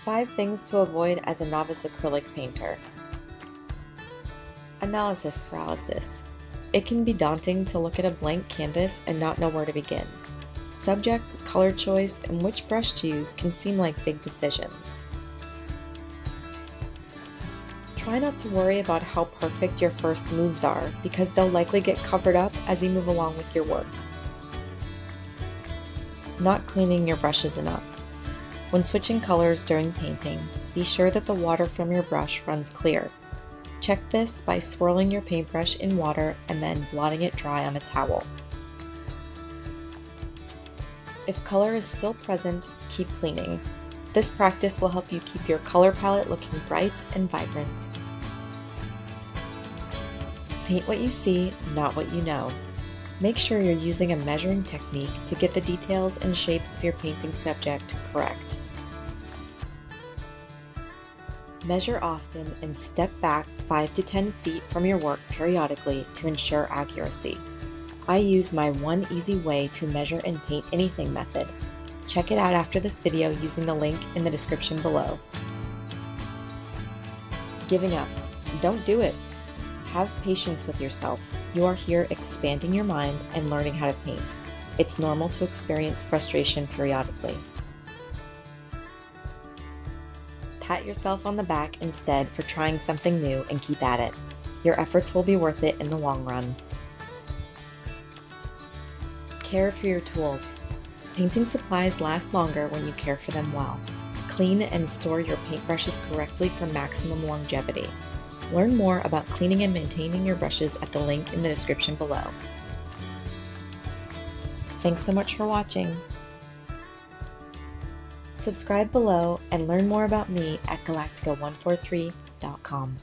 5 things to avoid as a novice acrylic painter. Analysis paralysis. It can be daunting to look at a blank canvas and not know where to begin. Subject, color choice, and which brush to use can seem like big decisions. Try not to worry about how perfect your first moves are, because they'll likely get covered up as you move along with your work. Not cleaning your brushes enough. When switching colors during painting, be sure that the water from your brush runs clear. Check this by swirling your paintbrush in water and then blotting it dry on a towel. If color is still present, keep cleaning. This practice will help you keep your color palette looking bright and vibrant. Paint what you see, not what you know. Make sure you're using a measuring technique to get the details and shape of your painting subject correct. Measure often and step back 5 to 10 feet from your work periodically to ensure accuracy. I use my one easy way to measure and paint anything method. Check it out after this video using the link in the description below. Giving up. Don't do it. Have patience with yourself. You are here expanding your mind and learning how to paint. It's normal to experience frustration periodically. Pat yourself on the back instead for trying something new and keep at it. Your efforts will be worth it in the long run. Care for your tools. Painting supplies last longer when you care for them well. Clean and store your paintbrushes correctly for maximum longevity. Learn more about cleaning and maintaining your brushes at the link in the description below. Thanks so much for watching. Subscribe below and learn more about me at galactica143.com.